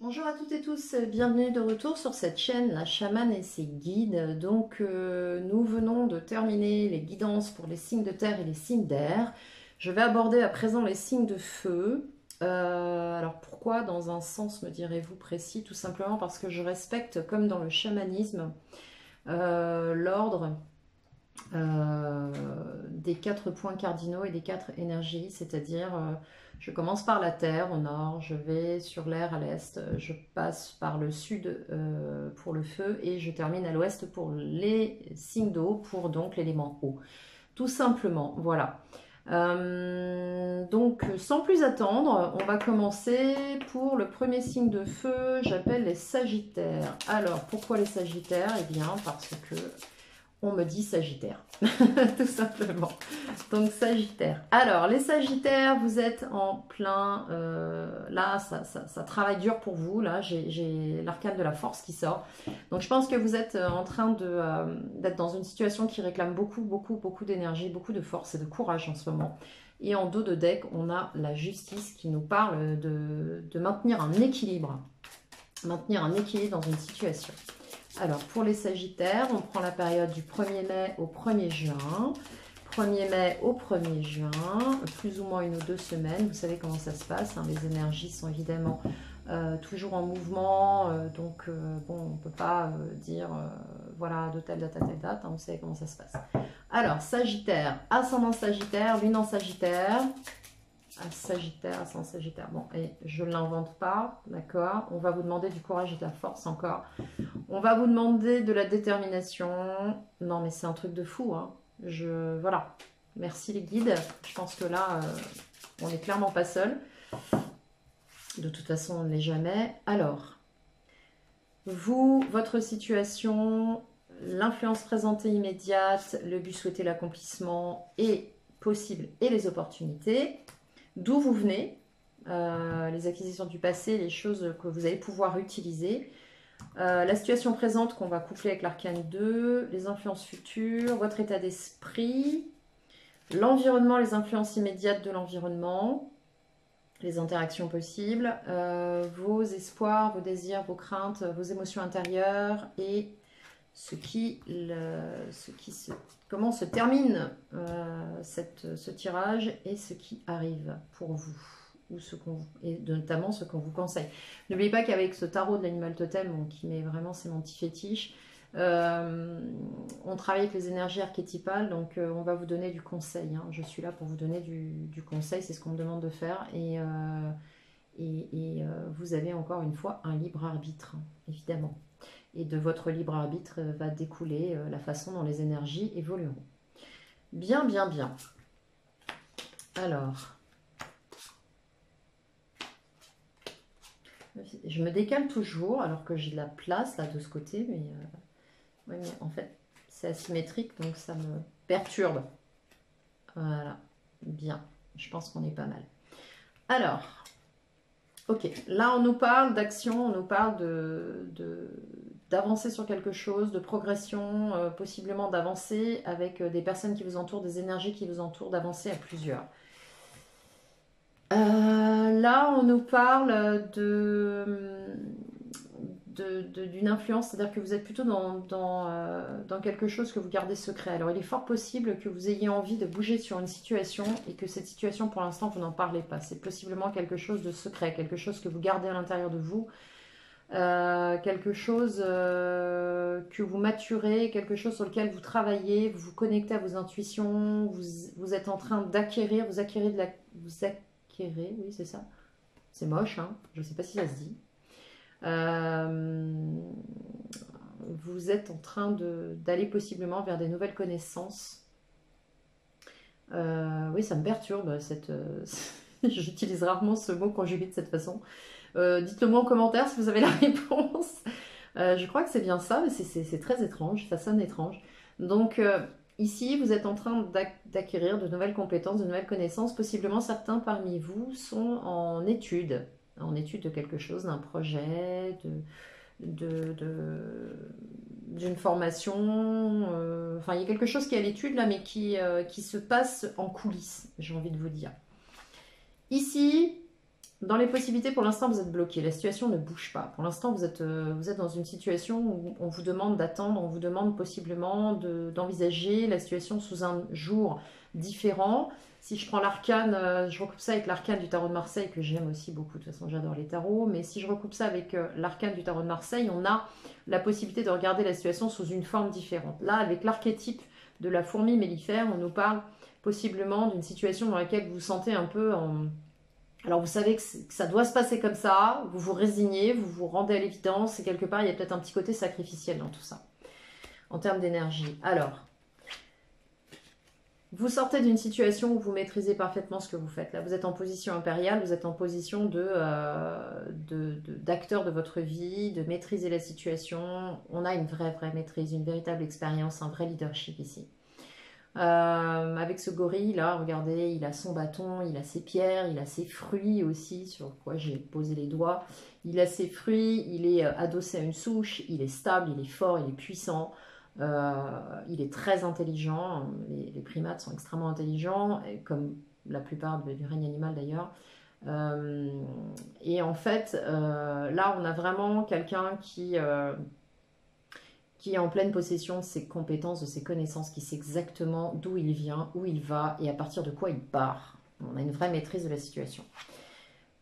Bonjour à toutes et tous, bienvenue de retour sur cette chaîne, la chamane et ses guides. Donc nous venons de terminer les guidances pour les signes de terre et les signes d'air. Je vais aborder à présent les signes de feu. Alors pourquoi dans un sens me direz-vous précis? Tout simplement parce que je respecte, comme dans le chamanisme, l'ordre euh, des 4 points cardinaux et des 4 énergies, c'est-à-dire je commence par la terre au nord, je vais sur l'air à l'est, je passe par le sud pour le feu et je termine à l'ouest pour les signes d'eau, pour donc l'élément eau. Tout simplement, voilà. Donc sans plus attendre, on va commencer pour le premier signe de feu, j'appelle les Sagittaires. Alors pourquoi les Sagittaires? Eh bien parce que on me dit Sagittaire, tout simplement. Donc Sagittaire. Alors les Sagittaires, vous êtes en plein, là ça travaille dur pour vous, là j'ai l'arcane de la force qui sort. Donc je pense que vous êtes en train d'être dans une situation qui réclame beaucoup d'énergie, beaucoup de force et de courage en ce moment. Et en dos de deck, on a la justice qui nous parle de maintenir un équilibre. Maintenir un équilibre dans une situation. Alors, pour les Sagittaires, on prend la période du 1er mai au 1er juin. 1er mai au 1er juin, plus ou moins 1 ou 2 semaines. Vous savez comment ça se passe, hein. Les énergies sont évidemment toujours en mouvement. Bon, on ne peut pas dire, voilà, de telle date à telle date. Hein, vous savez comment ça se passe. Alors, Sagittaire, ascendant Sagittaire, lune en Sagittaire. Sagittaire, ascendant Sagittaire. Bon, et je ne l'invente pas, d'accord. On va vous demander du courage et de la force encore. On va vous demander de la détermination. Non, mais c'est un truc de fou, hein. Voilà. Merci les guides. Je pense que là, on n'est clairement pas seul. De toute façon, on ne l'est jamais. Alors, vous, votre situation, l'influence présentée immédiate, le but souhaité, l'accomplissement est possible et les opportunités. D'où vous venez, les acquisitions du passé, les choses que vous allez pouvoir utiliser. La situation présente qu'on va coupler avec l'arcane 2, les influences futures, votre état d'esprit, l'environnement, les influences immédiates de l'environnement, les interactions possibles, vos espoirs, vos désirs, vos craintes, vos émotions intérieures et comment se termine ce tirage et ce qui arrive pour vous. Et notamment ce qu'on vous conseille. N'oubliez pas qu'avec ce tarot de l'animal totem, qui met vraiment c'est mon petit fétiche, on travaille avec les énergies archétypales, donc on va vous donner du conseil, hein. Je suis là pour vous donner du conseil, c'est ce qu'on me demande de faire, et vous avez encore une fois un libre arbitre, évidemment. Et de votre libre arbitre va découler la façon dont les énergies évolueront. Bien, bien, bien. Alors... Je me décale toujours alors que j'ai de la place là de ce côté, mais, ouais, mais en fait c'est asymétrique donc ça me perturbe. Voilà, bien, je pense qu'on est pas mal. Alors, ok, là on nous parle d'action, on nous parle d'avancer sur quelque chose, de progression, possiblement d'avancer avec des personnes qui vous entourent, des énergies qui vous entourent, d'avancer à plusieurs. Là, on nous parle d'une influence, c'est-à-dire que vous êtes plutôt dans quelque chose que vous gardez secret. Alors, il est fort possible que vous ayez envie de bouger sur une situation et que cette situation, pour l'instant, vous n'en parlez pas. C'est possiblement quelque chose de secret, quelque chose que vous gardez à l'intérieur de vous, quelque chose que vous maturez, quelque chose sur lequel vous travaillez, vous vous connectez à vos intuitions, vous êtes en train d'acquérir, vous acquérez oui, c'est ça. C'est moche, hein, je ne sais pas si ça se dit. Vous êtes en train d'aller possiblement vers des nouvelles connaissances. Oui, ça me perturbe. J'utilise rarement ce mot conjugué de cette façon. Dites-le moi en commentaire si vous avez la réponse. Je crois que c'est bien ça, mais c'est très étrange, ça sonne étrange. Donc... ici, vous êtes en train d'acquérir de nouvelles compétences, de nouvelles connaissances. Possiblement, certains parmi vous sont en étude de quelque chose, d'un projet, d'une formation. Enfin, il y a quelque chose qui est à l'étude là, mais qui se passe en coulisses, j'ai envie de vous dire. Ici, Dans les possibilités, pour l'instant, vous êtes bloqué. La situation ne bouge pas. Pour l'instant, vous êtes dans une situation où on vous demande d'attendre, on vous demande possiblement d'envisager la situation sous un jour différent. Si je prends l'arcane, je recoupe ça avec l'arcane du tarot de Marseille, que j'aime aussi beaucoup. De toute façon, j'adore les tarots. Mais si je recoupe ça avec l'arcane du tarot de Marseille, on a la possibilité de regarder la situation sous une forme différente. Là, avec l'archétype de la fourmi mellifère, on nous parle possiblement d'une situation dans laquelle vous vous sentez un peu en... Alors vous savez que ça doit se passer comme ça, vous vous résignez, vous vous rendez à l'évidence, et quelque part il y a peut-être un petit côté sacrificiel dans tout ça, en termes d'énergie. Alors, vous sortez d'une situation où vous maîtrisez parfaitement ce que vous faites. Là, vous êtes en position impériale, vous êtes en position d'acteur de votre vie, de maîtriser la situation. On a une vraie maîtrise, une véritable expérience, un vrai leadership ici. Avec ce gorille là, regardez, il a son bâton, il a ses pierres, il a ses fruits aussi, sur quoi j'ai posé les doigts. Il a ses fruits, il est adossé à une souche, il est stable, il est fort, il est puissant, il est très intelligent. Les primates sont extrêmement intelligents, comme la plupart du règne animal d'ailleurs. Et en fait, là on a vraiment quelqu'un qui est en pleine possession de ses compétences, de ses connaissances, qui sait exactement d'où il vient, où il va et à partir de quoi il part. On a une vraie maîtrise de la situation.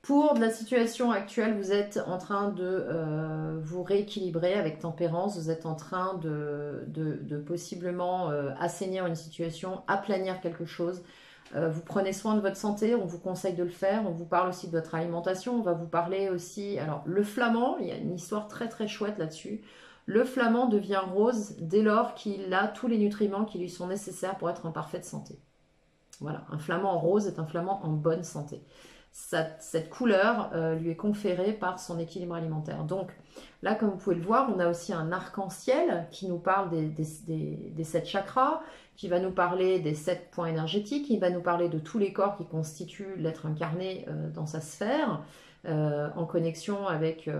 Pour la situation actuelle, vous êtes en train de vous rééquilibrer avec tempérance, vous êtes en train de possiblement assainir une situation, aplanir quelque chose. Vous prenez soin de votre santé, on vous conseille de le faire, on vous parle aussi de votre alimentation, on va vous parler aussi... Alors, le flamand, il y a une histoire très chouette là-dessus. Le flamand devient rose dès lors qu'il a tous les nutriments qui lui sont nécessaires pour être en parfaite santé. Voilà, un flamand rose est un flamand en bonne santé. Cette couleur lui est conférée par son équilibre alimentaire. Donc là, comme vous pouvez le voir, on a aussi un arc-en-ciel qui nous parle des 7 chakras, qui va nous parler des 7 points énergétiques, qui va nous parler de tous les corps qui constituent l'être incarné dans sa sphère, en connexion avec...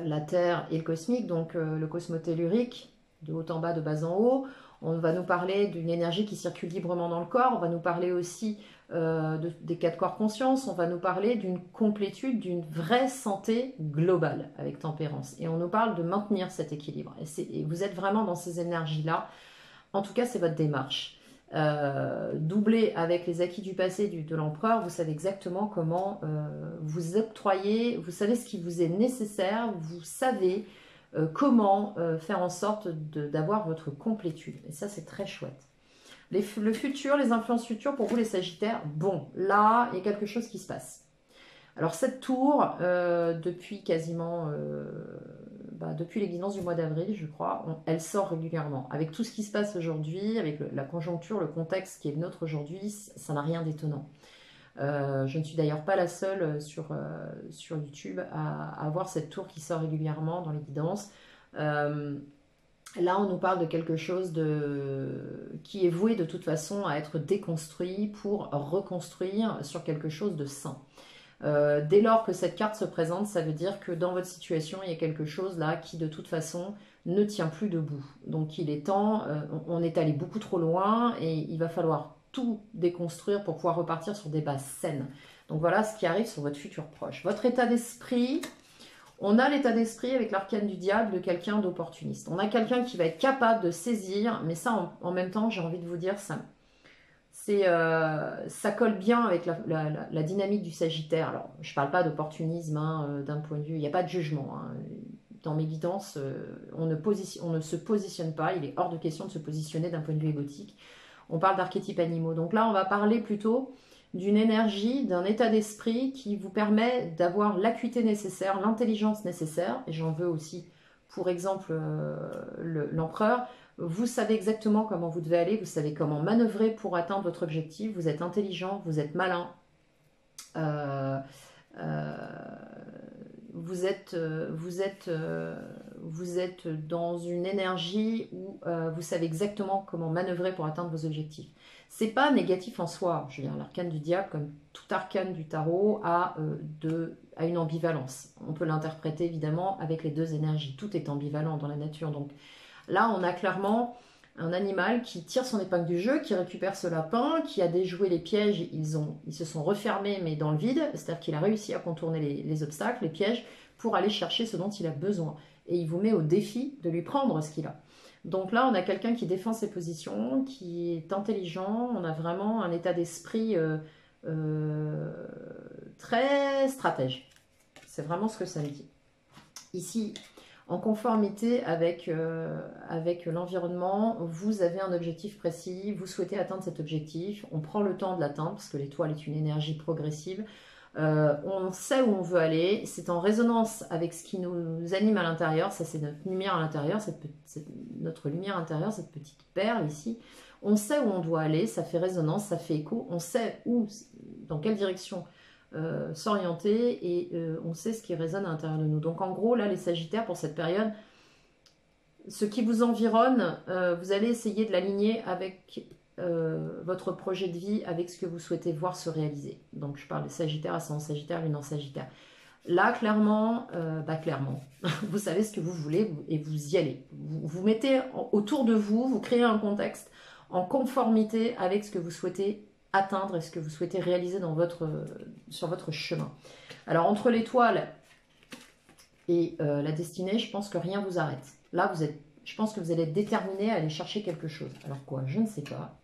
la Terre et le cosmique, donc le cosmotellurique, de haut en bas, de bas en haut. On va nous parler d'une énergie qui circule librement dans le corps, on va nous parler aussi des 4 corps conscience, on va nous parler d'une complétude, d'une vraie santé globale avec tempérance. Et on nous parle de maintenir cet équilibre. Et vous êtes vraiment dans ces énergies-là. En tout cas, c'est votre démarche. Doublé avec les acquis du passé de l'empereur, vous savez exactement comment vous octroyer, vous savez ce qui vous est nécessaire, vous savez comment faire en sorte d'avoir votre complétude. Et ça, c'est très chouette. Le futur, les influences futures, pour vous les Sagittaires, bon, là, il y a quelque chose qui se passe. Alors cette tour, depuis quasiment... depuis l'existence du mois d'avril, je crois, elle sort régulièrement. Avec tout ce qui se passe aujourd'hui, avec la conjoncture, le contexte qui est le nôtre aujourd'hui, ça n'a rien d'étonnant. Je ne suis d'ailleurs pas la seule sur YouTube à avoir cette tour qui sort régulièrement dans les guidances. Là, on nous parle de quelque chose qui est voué de toute façon à être déconstruit pour reconstruire sur quelque chose de sain. Dès lors que cette carte se présente, ça veut dire que dans votre situation, il y a quelque chose là qui de toute façon ne tient plus debout. Donc il est temps, on est allé beaucoup trop loin et il va falloir tout déconstruire pour pouvoir repartir sur des bases saines. Donc voilà ce qui arrive sur votre futur proche. Votre état d'esprit, on a l'état d'esprit avec l'arcane du diable de quelqu'un d'opportuniste. On a quelqu'un qui va être capable de saisir, mais ça en même temps, j'ai envie de vous dire, ça colle bien avec la dynamique du Sagittaire. Alors, je ne parle pas d'opportunisme d'un point de vue, il n'y a pas de jugement. Dans mes guidances, on ne se positionne pas, il est hors de question de se positionner d'un point de vue égotique. On parle d'archétypes animaux. Donc là, on va parler plutôt d'une énergie, d'un état d'esprit qui vous permet d'avoir l'acuité nécessaire, l'intelligence nécessaire. Et j'en veux aussi, pour exemple, l'empereur. Vous savez exactement comment vous devez aller, vous savez comment manœuvrer pour atteindre votre objectif, vous êtes intelligent, vous êtes malin, vous êtes dans une énergie où vous savez exactement comment manœuvrer pour atteindre vos objectifs. C'est pas négatif en soi, je veux dire, l'arcane du diable, comme tout arcane du tarot, a une ambivalence. On peut l'interpréter évidemment avec les deux énergies, tout est ambivalent dans la nature, donc là, on a clairement un animal qui tire son épingle du jeu, qui récupère ce lapin, qui a déjoué les pièges, ils se sont refermés mais dans le vide, c'est-à-dire qu'il a réussi à contourner les obstacles, les pièges, pour aller chercher ce dont il a besoin. Et il vous met au défi de lui prendre ce qu'il a. Donc là, on a quelqu'un qui défend ses positions, qui est intelligent, on a vraiment un état d'esprit très stratège. C'est vraiment ce que ça me dit. Ici, en conformité avec l'environnement, vous avez un objectif précis, vous souhaitez atteindre cet objectif, on prend le temps de l'atteindre parce que l'étoile est une énergie progressive. On sait où on veut aller, c'est en résonance avec ce qui nous anime à l'intérieur, ça c'est notre lumière à l'intérieur, notre lumière intérieure, cette petite perle ici. On sait où on doit aller, ça fait résonance, ça fait écho, on sait dans quelle direction s'orienter et on sait ce qui résonne à l'intérieur de nous. Donc en gros, là, les Sagittaires, pour cette période, ce qui vous environne, vous allez essayer de l'aligner avec votre projet de vie, avec ce que vous souhaitez voir se réaliser. Donc je parle des Sagittaires, ascendant Sagittaire, lune en Sagittaire. Là, clairement, vous savez ce que vous voulez et vous y allez. Vous mettez autour de vous, vous créez un contexte en conformité avec ce que vous souhaitez atteindre et ce que vous souhaitez réaliser sur votre chemin. Alors, entre l'étoile et la destinée, je pense que rien vous arrête. Là, je pense que vous allez être déterminé à aller chercher quelque chose. Alors quoi? Je ne sais pas.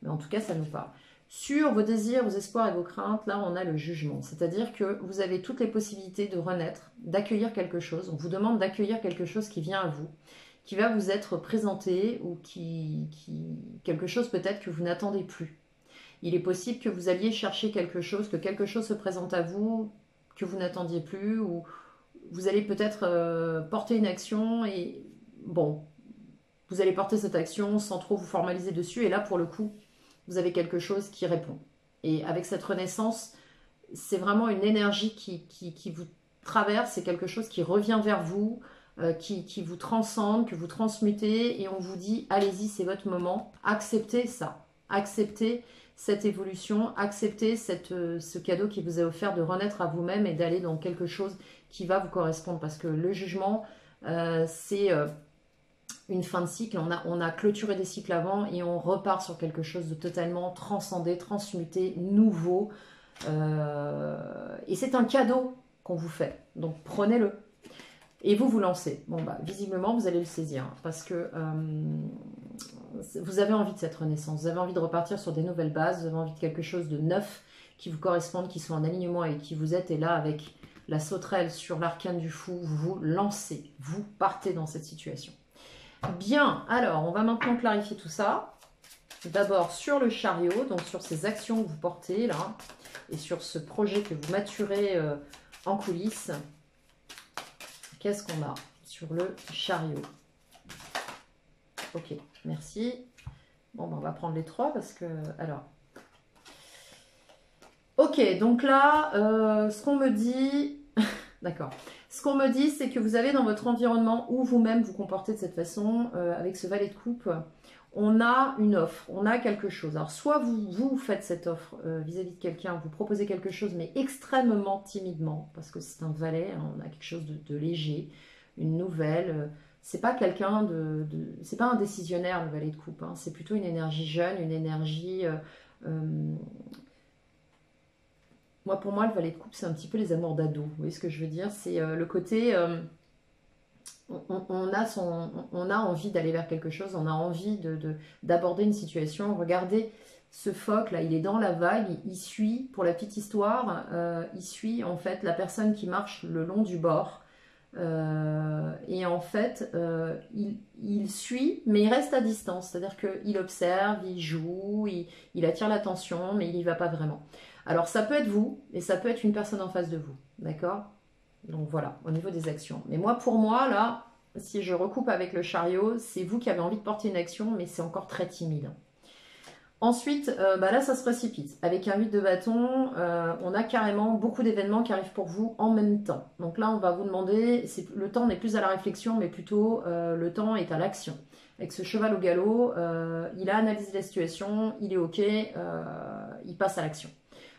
Mais en tout cas, ça nous parle. Sur vos désirs, vos espoirs et vos craintes, là, on a le jugement. C'est-à-dire que vous avez toutes les possibilités de renaître, d'accueillir quelque chose. On vous demande d'accueillir quelque chose qui vient à vous, qui va vous être présenté ou quelque chose peut-être que vous n'attendez plus. Il est possible que vous alliez chercher quelque chose, que quelque chose se présente à vous que vous n'attendiez plus, ou vous allez peut-être porter une action et bon, vous allez porter cette action sans trop vous formaliser dessus et là pour le coup, vous avez quelque chose qui répond. Et avec cette renaissance, c'est vraiment une énergie qui vous traverse, c'est quelque chose qui revient vers vous, qui vous transcende, que vous transmutez et on vous dit allez-y, c'est votre moment, acceptez ça, acceptez cette évolution, acceptez ce cadeau qui vous est offert de renaître à vous-même et d'aller dans quelque chose qui va vous correspondre. Parce que le jugement, c'est une fin de cycle. On a clôturé des cycles avant et on repart sur quelque chose de totalement transcendé, transmuté, nouveau. Et c'est un cadeau qu'on vous fait. Donc prenez-le. Et vous lancez. Bon, visiblement, vous allez le saisir. Parce que vous avez envie de cette renaissance. Vous avez envie de repartir sur des nouvelles bases. Vous avez envie de quelque chose de neuf qui vous corresponde, qui soit en alignement avec qui vous êtes. Et là, avec la sauterelle sur l'arcane du fou, vous lancez. Vous partez dans cette situation. Bien, alors, on va maintenant clarifier tout ça. D'abord, sur le chariot, donc sur ces actions que vous portez, là, et sur ce projet que vous maturez en coulisses. Qu'est-ce qu'on a sur le chariot? Ok, merci. Bon, on va prendre les trois parce que... Alors. Ok, donc là, ce qu'on me dit... D'accord. Ce qu'on me dit, c'est que vous avez dans votre environnement où vous-même vous comportez de cette façon, avec ce valet de coupe, on a une offre, on a quelque chose. Alors, soit vous faites cette offre vis-à-vis de quelqu'un, vous proposez quelque chose, mais extrêmement timidement, parce que c'est un valet, hein, on a quelque chose de léger, une nouvelle. C'est pas quelqu'un c'est pas un décisionnaire, le valet de coupe. Hein, c'est plutôt une énergie jeune, une énergie... pour moi, le valet de coupe, c'est un petit peu les amours d'ado. Vous voyez ce que je veux dire? C'est le côté... on a envie d'aller vers quelque chose, on a envie d'aborder une situation. Regardez ce phoque là, il est dans la vague, il suit, pour la petite histoire, il suit en fait la personne qui marche le long du bord. Et en fait, il suit, mais il reste à distance. C'est-à-dire qu'il observe, il joue, il attire l'attention, mais il n'y va pas vraiment. Alors ça peut être vous, et ça peut être une personne en face de vous, d'accord? Donc voilà, au niveau des actions. Mais pour moi, là, si je recoupe avec le chariot, c'est vous qui avez envie de porter une action, mais c'est encore très timide. Ensuite, là, ça se précipite. Avec un 8 de bâton, on a carrément beaucoup d'événements qui arrivent pour vous en même temps. Donc là, on va vous demander, le temps n'est plus à la réflexion, mais plutôt le temps est à l'action. Avec ce cheval au galop, il a analysé la situation, il est OK, il passe à l'action.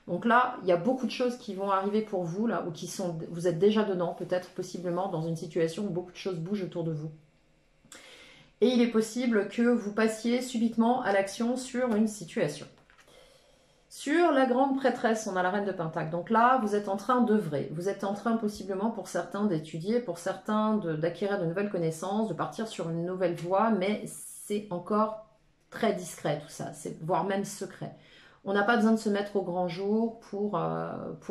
Donc là, il y a beaucoup de choses qui vont arriver pour vous, là, ou vous êtes déjà dedans, peut-être, possiblement, dans une situation où beaucoup de choses bougent autour de vous. Et il est possible que vous passiez subitement à l'action sur une situation. Sur la grande prêtresse, on a la reine de Pentacle. Donc là, vous êtes en train d'œuvrer. Vous êtes en train possiblement pour certains d'étudier, pour certains d'acquérir de nouvelles connaissances, de partir sur une nouvelle voie, mais c'est encore très discret tout ça, voire même secret. On n'a pas besoin de se mettre au grand jour pour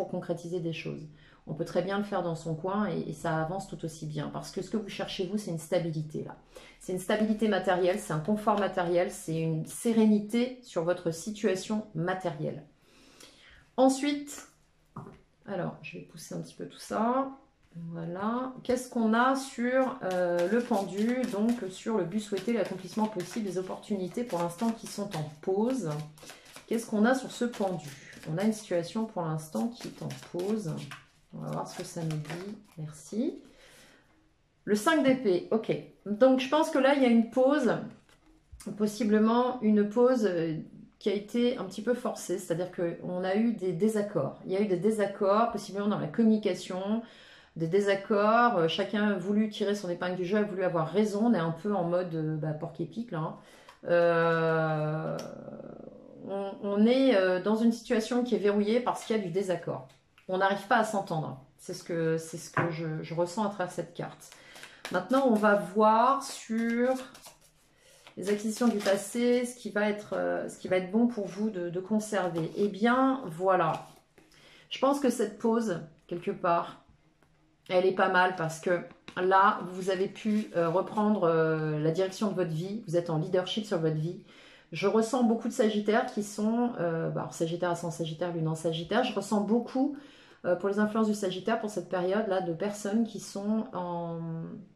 concrétiser des choses. On peut très bien le faire dans son coin et ça avance tout aussi bien. Parce que ce que vous cherchez, vous, c'est une stabilité là. C'est une stabilité matérielle, c'est un confort matériel, c'est une sérénité sur votre situation matérielle. Ensuite, alors, je vais pousser un petit peu tout ça. Voilà. Qu'est-ce qu'on a sur le pendu? Donc, sur le but souhaité, l'accomplissement possible, les opportunités pour l'instant qui sont en pause. Qu'est-ce qu'on a sur ce pendu? On a une situation pour l'instant qui est en pause. On va voir ce que ça nous dit. Merci. Le 5 d'épée. Ok. Donc, je pense que là, il y a une pause. Possiblement une pause qui a été un petit peu forcée. C'est-à-dire qu'on a eu des désaccords. Il y a eu des désaccords, possiblement dans la communication, des désaccords. Chacun a voulu tirer son épingle du jeu, a voulu avoir raison. On est un peu en mode porc-épic, là. On est dans une situation qui est verrouillée parce qu'il y a du désaccord. On n'arrive pas à s'entendre. C'est ce que je ressens à travers cette carte. Maintenant, on va voir sur les acquisitions du passé, ce qui va être bon pour vous de conserver. Eh bien, voilà. Je pense que cette pause, quelque part, elle est pas mal parce que là, vous avez pu reprendre la direction de votre vie. Vous êtes en leadership sur votre vie. Je ressens beaucoup de Sagittaires qui sont... alors Sagittaire, ascendant Sagittaire, lune en Sagittaire. Je ressens beaucoup, pour les influences du Sagittaire, pour cette période-là, de personnes qui ont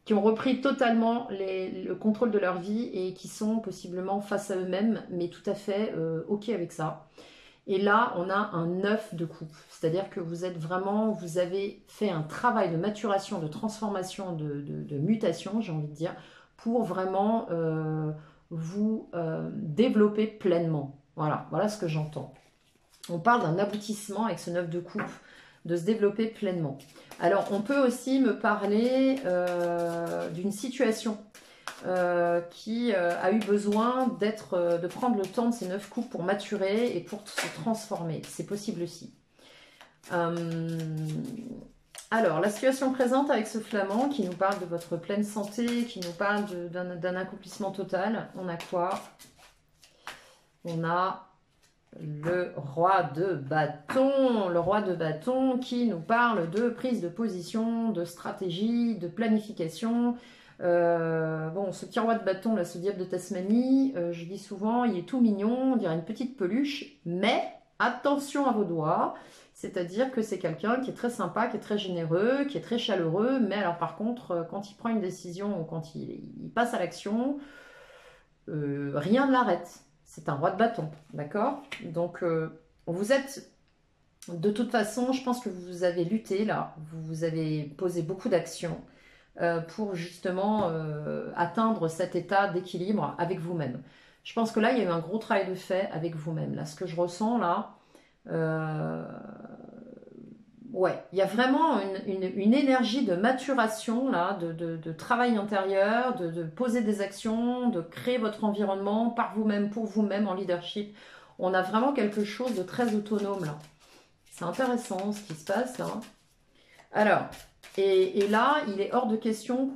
repris totalement le contrôle de leur vie et qui sont possiblement face à eux-mêmes, mais tout à fait OK avec ça. Et là, on a un 9 de coupe. C'est-à-dire que vous avez fait un travail de maturation, de transformation, de mutation, j'ai envie de dire, pour vraiment... vous développer pleinement. Voilà ce que j'entends. On parle d'un aboutissement avec ce 9 de coupe, de se développer pleinement. Alors, on peut aussi me parler d'une situation qui a eu besoin de prendre le temps de ces 9 coupes pour maturer et pour se transformer. C'est possible aussi. Alors, la situation présente avec ce flamand qui nous parle de votre pleine santé, qui nous parle d'un accomplissement total. On a quoi? On a le roi de bâton. Le roi de bâton qui nous parle de prise de position, de stratégie, de planification. Bon, ce petit roi de bâton, là, ce diable de Tasmanie, je dis souvent, il est tout mignon, on dirait une petite peluche, mais attention à vos doigts. C'est-à-dire que c'est quelqu'un qui est très sympa, qui est très généreux, qui est très chaleureux, mais alors par contre, quand il prend une décision ou quand il passe à l'action, rien ne l'arrête. C'est un roi de bâton, d'accord? Donc, vous êtes, de toute façon, je pense que vous avez lutté là, vous avez posé beaucoup d'actions pour justement atteindre cet état d'équilibre avec vous-même. Je pense que là, il y a eu un gros travail de fait avec vous-même. Là, ce que je ressens là, ouais, il y a vraiment une énergie de maturation là, de travail intérieur, de poser des actions, de créer votre environnement par vous-même, pour vous-même en leadership. On a vraiment quelque chose de très autonome là. C'est intéressant ce qui se passe là. Alors, et là, il est hors de question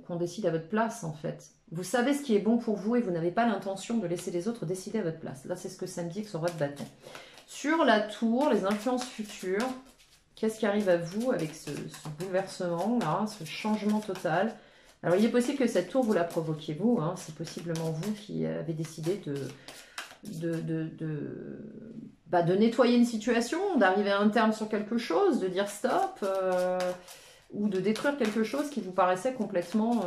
qu'on décide à votre place en fait. Vous savez ce qui est bon pour vous et vous n'avez pas l'intention de laisser les autres décider à votre place. Là, c'est ce que ça me dit que ce roi de bâton. Sur la tour, les influences futures, qu'est-ce qui arrive à vous avec ce bouleversement là, ce changement total? Alors, il est possible que cette tour, vous la provoquiez vous. Hein, c'est possiblement vous qui avez décidé de nettoyer une situation, d'arriver à un terme sur quelque chose, de dire stop, ou de détruire quelque chose qui vous paraissait complètement...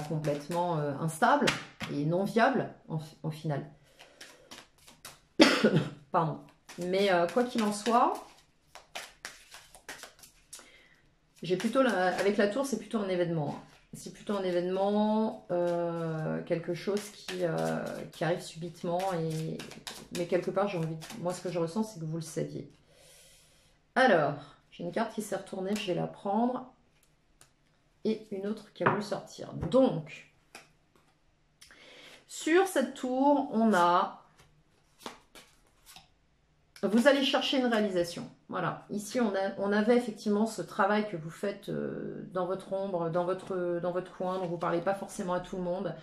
complètement instable et non viable en final. Pardon. Mais quoi qu'il en soit, j'ai plutôt avec la tour, c'est plutôt un événement. C'est plutôt un événement, quelque chose qui arrive subitement. Mais quelque part, moi, ce que je ressens, c'est que vous le saviez. Alors, j'ai une carte qui s'est retournée, je vais la prendre. et une autre qui a voulu sortir. Donc, sur cette tour, on a... Vous allez chercher une réalisation. Voilà. Ici, on avait effectivement ce travail que vous faites dans votre ombre, dans votre coin, dont vous ne parlez pas forcément à tout le monde.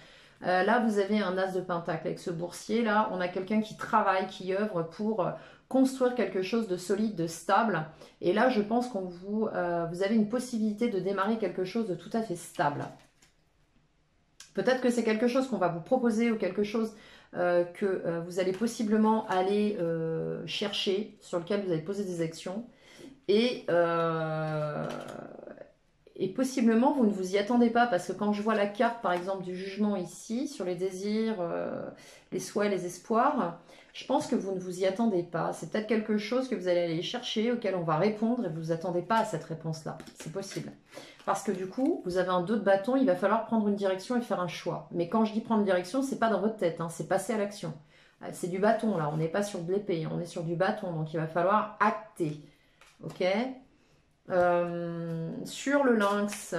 Là, vous avez un as de pentacle. Avec ce boursier, là, on a quelqu'un qui travaille, qui œuvre pour construire quelque chose de solide, de stable. Et là, je pense qu'on vous avez une possibilité de démarrer quelque chose de tout à fait stable. Peut-être que c'est quelque chose qu'on va vous proposer ou quelque chose que vous allez possiblement aller chercher, sur lequel vous allez poser des actions. Et possiblement, vous ne vous y attendez pas, parce que quand je vois la carte, par exemple, du jugement ici, sur les désirs, les souhaits, les espoirs, je pense que vous ne vous y attendez pas. C'est peut-être quelque chose que vous allez aller chercher, auquel on va répondre, et vous ne vous attendez pas à cette réponse-là. C'est possible. Parce que du coup, vous avez un 2 de bâton, il va falloir prendre une direction et faire un choix. Mais quand je dis prendre une direction, c'est pas dans votre tête, hein, c'est passer à l'action. C'est du bâton, là, on n'est pas sur de l'épée, on est sur du bâton, donc il va falloir acter. Ok ? Sur le lynx,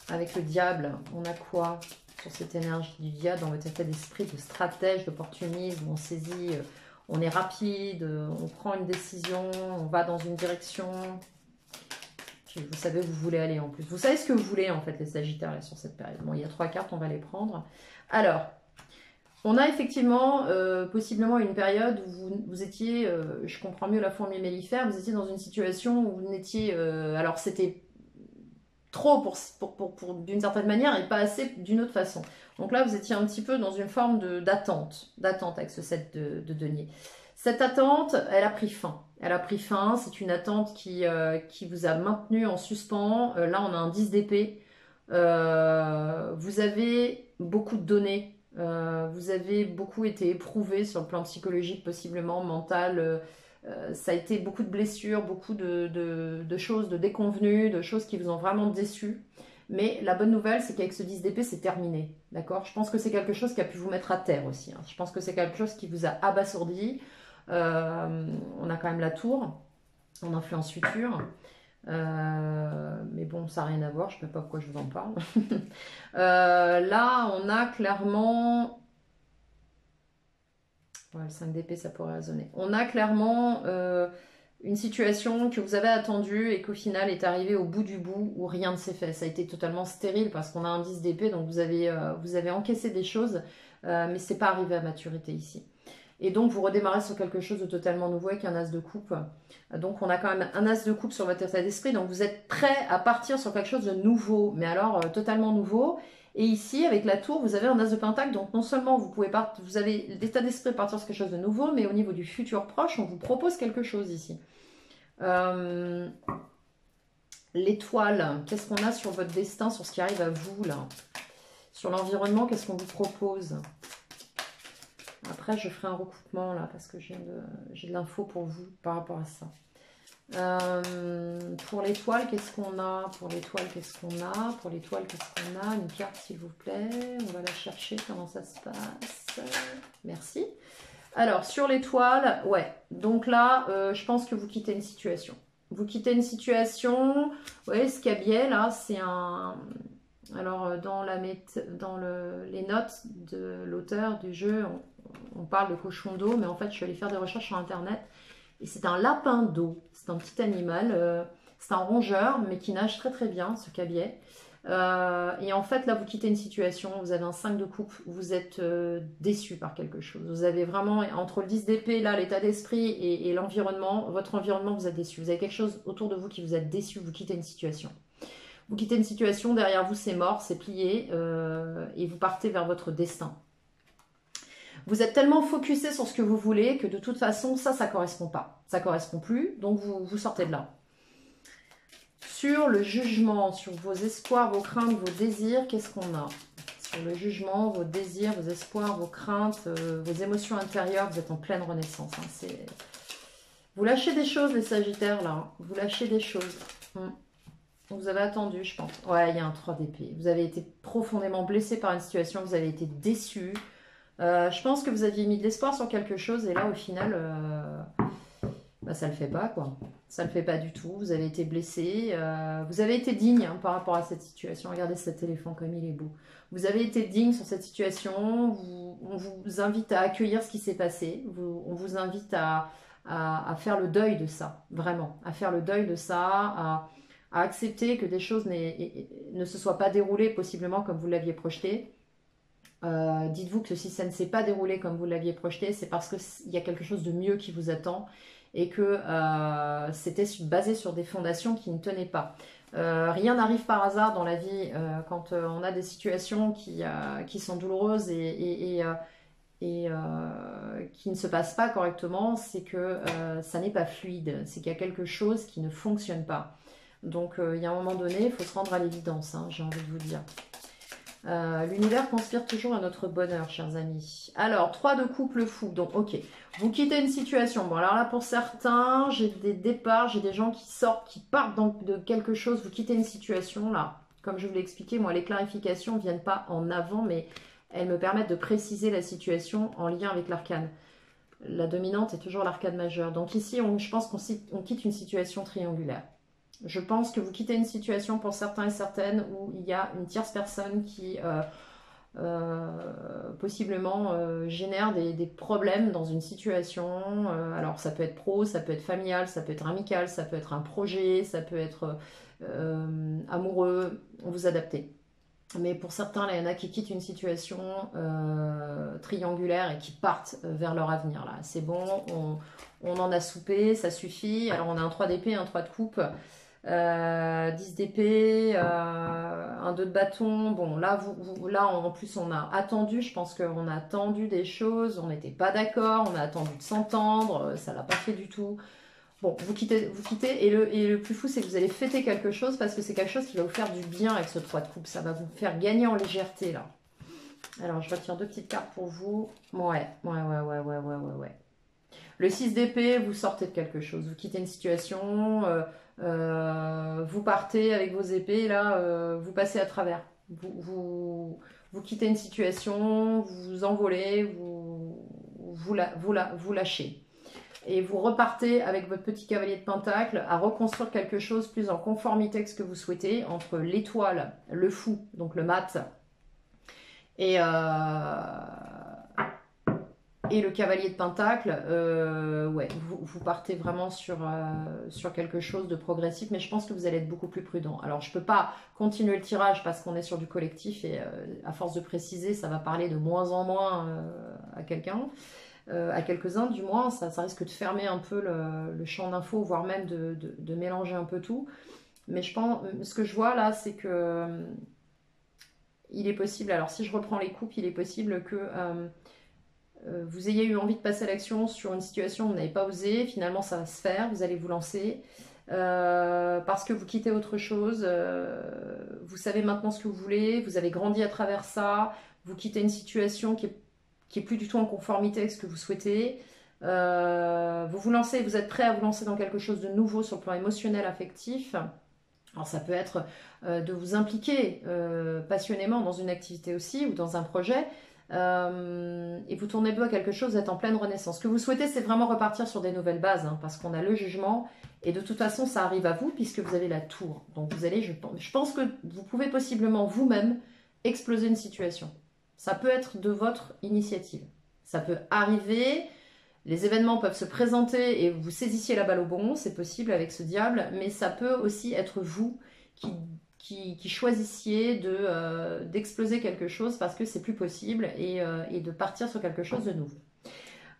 avec le diable, on a quoi sur cette énergie du diable dans votre état d'esprit de stratège, d'opportunisme, on saisit, on est rapide, on prend une décision, on va dans une direction. Vous savez où vous voulez aller en plus. Vous savez ce que vous voulez en fait les Sagittaires là, sur cette période. Bon, il y a 3 cartes, on va les prendre. Alors, on a effectivement possiblement une période où vous étiez, je comprends mieux la fourmi mellifère, vous étiez dans une situation où vous n'étiez, alors c'était trop pour d'une certaine manière et pas assez d'une autre façon. Donc là, vous étiez un petit peu dans une forme d'attente avec ce 7 de denier. Cette attente, elle a pris fin. Elle a pris fin, c'est une attente qui vous a maintenu en suspens. Là, on a un 10 d'épée. Vous avez beaucoup de données. Vous avez beaucoup été éprouvé sur le plan psychologique, possiblement mental. Ça a été beaucoup de blessures, beaucoup de choses, de déconvenues, de choses qui vous ont vraiment déçu. Mais la bonne nouvelle, c'est qu'avec ce 10 d'épée, c'est terminé. D'accord ? Je pense que c'est quelque chose qui a pu vous mettre à terre aussi. Hein. Je pense que c'est quelque chose qui vous a abasourdi. On a quand même la tour en influence future. Mais bon, ça n'a rien à voir, je ne sais pas pourquoi je vous en parle. Là, on a clairement... Ouais, le 5 d'épée, ça pourrait résonner. On a clairement une situation que vous avez attendue et qu'au final est arrivée au bout du bout où rien ne s'est fait. Ça a été totalement stérile parce qu'on a un 10 d'épée, donc vous avez encaissé des choses, mais ce n'est pas arrivé à maturité ici. Et donc, vous redémarrez sur quelque chose de totalement nouveau avec un as de coupe. Donc, on a quand même un as de coupe sur votre état d'esprit. Donc, vous êtes prêt à partir sur quelque chose de nouveau, mais alors totalement nouveau. Et ici, avec la tour, vous avez un as de pentacle. Donc, non seulement vous avez l'état d'esprit de partir sur quelque chose de nouveau, mais au niveau du futur proche, on vous propose quelque chose ici. L'étoile, qu'est-ce qu'on a sur votre destin, sur ce qui arrive à vous, là? Sur l'environnement, qu'est-ce qu'on vous propose? Après, je ferai un recoupement là parce que j'ai de l'info pour vous par rapport à ça. Pour l'étoile, qu'est-ce qu'on a? Pour l'étoile, qu'est-ce qu'on a? Pour l'étoile, qu'est-ce qu'on a? Une carte, s'il vous plaît. On va la chercher. Comment ça se passe? Merci. Alors, sur l'étoile, ouais. Donc là, je pense que vous quittez une situation. Vous quittez une situation. Vous voyez, ce cabiai là, c'est un... Alors, dans les notes de l'auteur du jeu, on parle de cochon d'eau, mais en fait, je suis allée faire des recherches sur Internet. Et c'est un lapin d'eau. C'est un petit animal. C'est un rongeur, mais qui nage très très bien, ce cabiai. Et en fait, là, vous quittez une situation. Vous avez un 5 de coupe. Vous êtes déçu par quelque chose. Vous avez vraiment, entre le 10 d'épée, là, l'état d'esprit et l'environnement, votre environnement, vous êtes déçu. Vous avez quelque chose autour de vous qui vous êtes déçu. Vous quittez une situation. Vous quittez une situation, derrière vous c'est mort, c'est plié, et vous partez vers votre destin. Vous êtes tellement focusé sur ce que vous voulez que de toute façon, ça ne correspond pas. Ça ne correspond plus, donc vous sortez de là. Sur le jugement, sur vos espoirs, vos craintes, vos désirs, qu'est-ce qu'on a? Sur le jugement, vos désirs, vos espoirs, vos craintes, vos émotions intérieures, vous êtes en pleine renaissance. Hein. Vous lâchez des choses, les Sagittaires, là. Hein. Vous lâchez des choses. Vous avez attendu, je pense. Ouais, il y a un 3 d'épée. Vous avez été profondément blessé par une situation, vous avez été déçu. Je pense que vous aviez mis de l'espoir sur quelque chose et là, au final, ça ne le fait pas, quoi. Ça ne le fait pas du tout. Vous avez été blessé. Vous avez été digne hein, par rapport à cette situation. Regardez cet éléphant comme il est beau. Vous avez été digne sur cette situation. On vous invite à accueillir ce qui s'est passé. On vous invite à faire le deuil de ça. Vraiment. À faire le deuil de ça. À accepter que des choses ne se soient pas déroulées possiblement comme vous l'aviez projeté. Dites-vous que si ça ne s'est pas déroulé comme vous l'aviez projeté, c'est parce qu'il y a quelque chose de mieux qui vous attend et que c'était basé sur des fondations qui ne tenaient pas. Rien n'arrive par hasard dans la vie quand on a des situations qui sont douloureuses et qui ne se passent pas correctement, c'est que ça n'est pas fluide, c'est qu'il y a quelque chose qui ne fonctionne pas. Donc il y a un moment donné, il faut se rendre à l'évidence, hein, j'ai envie de vous dire. L'univers conspire toujours à notre bonheur, chers amis. Alors, 3 de couple fou. Donc, ok. Vous quittez une situation. Bon, alors là, pour certains, j'ai des départs, j'ai des gens qui sortent, qui partent donc de quelque chose. Vous quittez une situation, là. Comme je vous l'ai expliqué, moi, les clarifications ne viennent pas en avant, mais elles me permettent de préciser la situation en lien avec l'arcane. La dominante est toujours l'arcane majeure. Donc ici, je pense qu'on quitte une situation triangulaire. Je pense que vous quittez une situation pour certains et certaines où il y a une tierce personne qui possiblement génère des problèmes dans une situation. Alors ça peut être pro, ça peut être familial, ça peut être amical, ça peut être un projet, ça peut être amoureux. Vous adaptez. Mais pour certains, là, il y en a qui quittent une situation triangulaire et qui partent vers leur avenir. Là, c'est bon, on en a soupé, ça suffit. Alors on a un 3 d'épée, un 3 de coupe. 10 d'épée, un 2 de bâton. Bon, là, là, en plus, on a attendu. Je pense qu'on a attendu des choses. On n'était pas d'accord. On a attendu de s'entendre. Ça l'a pas fait du tout. Bon, vous quittez. Et le plus fou, c'est que vous allez fêter quelque chose parce que c'est quelque chose qui va vous faire du bien avec ce 3 de coupe. Ça va vous faire gagner en légèreté, là. Alors, je retire 2 petites cartes pour vous. Ouais. Le 6 d'épée, vous sortez de quelque chose. Vous quittez une situation... vous partez avec vos épées, là, vous passez à travers. Vous quittez une situation, vous vous envolez, vous lâchez. Et vous repartez avec votre petit cavalier de pentacle à reconstruire quelque chose plus en conformité avec ce que vous souhaitez, entre l'étoile, le fou, donc le mat, et le cavalier de pentacle, ouais, vous partez vraiment sur quelque chose de progressif, mais je pense que vous allez être beaucoup plus prudent. Alors, je ne peux pas continuer le tirage parce qu'on est sur du collectif et à force de préciser, ça va parler de moins en moins à quelqu'un, à quelques-uns du moins. Ça risque de fermer un peu le champ d'infos, voire même de mélanger un peu tout. Mais je pense, ce que je vois là, c'est que il est possible, alors si je reprends les coupes, il est possible que... vous ayez eu envie de passer à l'action sur une situation où vous n'avez pas osé, finalement ça va se faire, vous allez vous lancer, parce que vous quittez autre chose, vous savez maintenant ce que vous voulez, vous avez grandi à travers ça, vous quittez une situation qui est plus du tout en conformité avec ce que vous souhaitez, vous vous lancez, vous êtes prêt à vous lancer dans quelque chose de nouveau sur le plan émotionnel, affectif. Alors ça peut être de vous impliquer passionnément dans une activité aussi ou dans un projet, et vous tournez le dos à quelque chose, vous êtes en pleine renaissance. Ce que vous souhaitez, c'est vraiment repartir sur des nouvelles bases, hein, parce qu'on a le jugement, et de toute façon, ça arrive à vous, puisque vous avez la tour. Donc vous allez, je pense que vous pouvez possiblement vous-même exploser une situation. Ça peut être de votre initiative. Ça peut arriver, les événements peuvent se présenter, et vous saisissiez la balle au bon, c'est possible avec ce diable, mais ça peut aussi être vous qui choisissiez d'exploser quelque chose parce que c'est plus possible et de partir sur quelque chose de nouveau.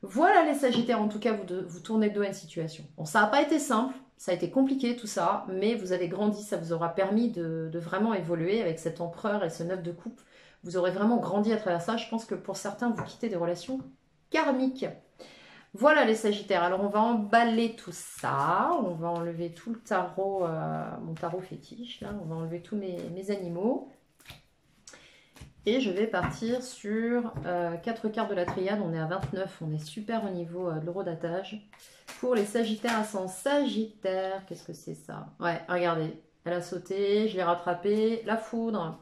Voilà les Sagittaires, en tout cas, vous tournez le dos à une situation. Bon, ça n'a pas été simple, ça a été compliqué tout ça, mais vous avez grandi, ça vous aura permis de vraiment évoluer avec cet empereur et ce 9 de coupe. Vous aurez vraiment grandi à travers ça. Je pense que pour certains, vous quittez des relations karmiques. Voilà les Sagittaires, alors on va emballer tout ça, on va enlever tout le tarot, mon tarot fétiche, là. On va enlever tous mes animaux. Et je vais partir sur 4 cartes de la triade, on est à 29, on est super au niveau de l'eurodatage. Pour les Sagittaires ascendant Sagittaire, qu'est-ce que c'est ça? Ouais, regardez, elle a sauté, je l'ai rattrapée, la foudre.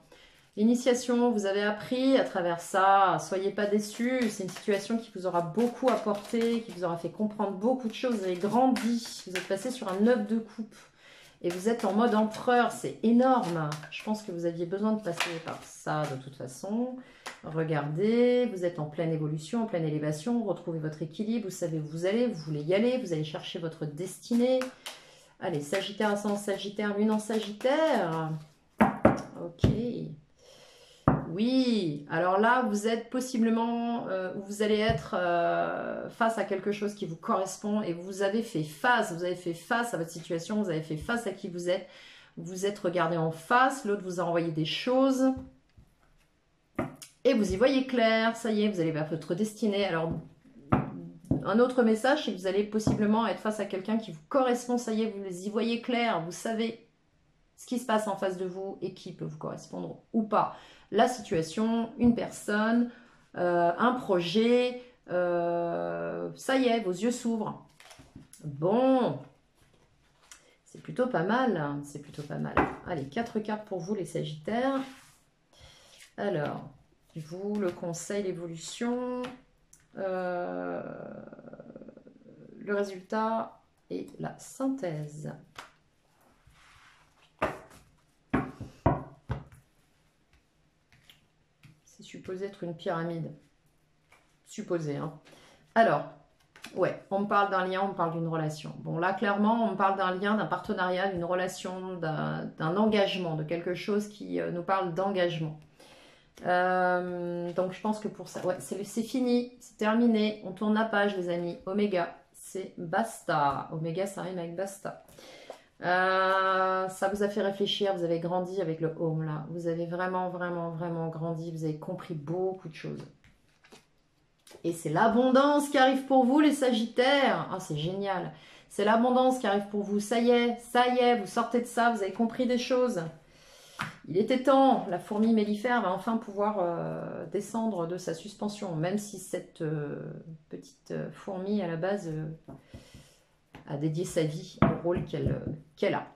L'initiation, vous avez appris à travers ça, soyez pas déçus, c'est une situation qui vous aura beaucoup apporté, qui vous aura fait comprendre beaucoup de choses, vous avez grandi, vous êtes passé sur un 9 de coupe et vous êtes en mode empereur, c'est énorme. Je pense que vous aviez besoin de passer par ça de toute façon. Regardez, vous êtes en pleine évolution, en pleine élévation, retrouvez votre équilibre, vous savez où vous allez, vous voulez y aller, vous allez chercher votre destinée. Allez, Sagittaire, ascendant Sagittaire, Lune en Sagittaire. Ok. Oui, alors là, vous êtes possiblement, vous allez être face à quelque chose qui vous correspond et vous avez fait face à votre situation, vous avez fait face à qui vous êtes regardé en face, l'autre vous a envoyé des choses et vous y voyez clair, ça y est, vous allez vers votre destinée. Alors, un autre message, c'est que vous allez possiblement être face à quelqu'un qui vous correspond, ça y est, vous y voyez clair, vous savez ce qui se passe en face de vous et qui peut vous correspondre ou pas. La situation, une personne, un projet, ça y est, vos yeux s'ouvrent. Bon, c'est plutôt pas mal, hein, c'est plutôt pas mal. Allez, 4 cartes pour vous les Sagittaires. Alors, vous, le conseil, l'évolution, le résultat et la synthèse. Supposé être une pyramide. Supposé, hein. Alors, ouais, on me parle d'un lien, on me parle d'une relation. Bon, là, clairement, on me parle d'un lien, d'un partenariat, d'une relation, d'un engagement, de quelque chose qui nous parle d'engagement. Donc, je pense que pour ça, ouais, c'est fini, c'est terminé. On tourne la page, les amis. Oméga, c'est basta. Oméga, ça rime avec basta. Ça vous a fait réfléchir, vous avez grandi avec le home là, vous avez vraiment grandi, vous avez compris beaucoup de choses. Et c'est l'abondance qui arrive pour vous les Sagittaires. Ah, c'est génial, c'est l'abondance qui arrive pour vous, ça y est, vous sortez de ça, vous avez compris des choses. Il était temps, la fourmi mellifère va enfin pouvoir descendre de sa suspension, même si cette petite fourmi à la base a dédié sa vie au rôle qu'elle a.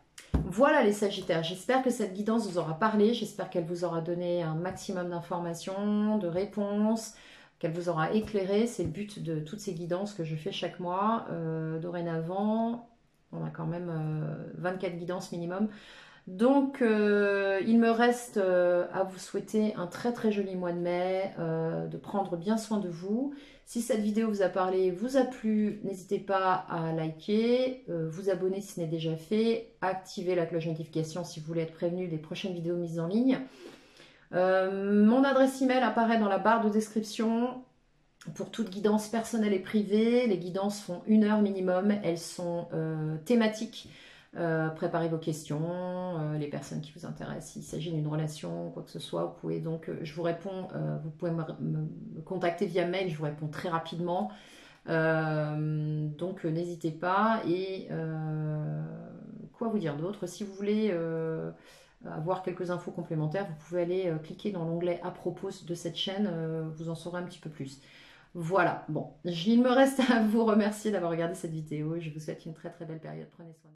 Voilà les Sagittaires, j'espère que cette guidance vous aura parlé, j'espère qu'elle vous aura donné un maximum d'informations, de réponses, qu'elle vous aura éclairé. C'est le but de toutes ces guidances que je fais chaque mois. Dorénavant, on a quand même 24 guidances minimum. Donc, il me reste à vous souhaiter un très joli mois de mai, de prendre bien soin de vous. Si cette vidéo vous a parlé, vous a plu, n'hésitez pas à liker, vous abonner si ce n'est déjà fait, activer la cloche notification si vous voulez être prévenu des prochaines vidéos mises en ligne. Mon adresse email apparaît dans la barre de description pour toute guidance personnelle et privée. Les guidances font 1 heure minimum, elles sont thématiques. Préparez vos questions, les personnes qui vous intéressent, s'il s'agit d'une relation, quoi que ce soit, vous pouvez donc, je vous réponds, vous pouvez me contacter via mail, je vous réponds très rapidement, donc n'hésitez pas. Et quoi vous dire d'autre, si vous voulez avoir quelques infos complémentaires, vous pouvez aller cliquer dans l'onglet à propos de cette chaîne, vous en saurez un petit peu plus. Voilà, bon, il me reste à vous remercier d'avoir regardé cette vidéo, je vous souhaite une très belle période, prenez soin de vous.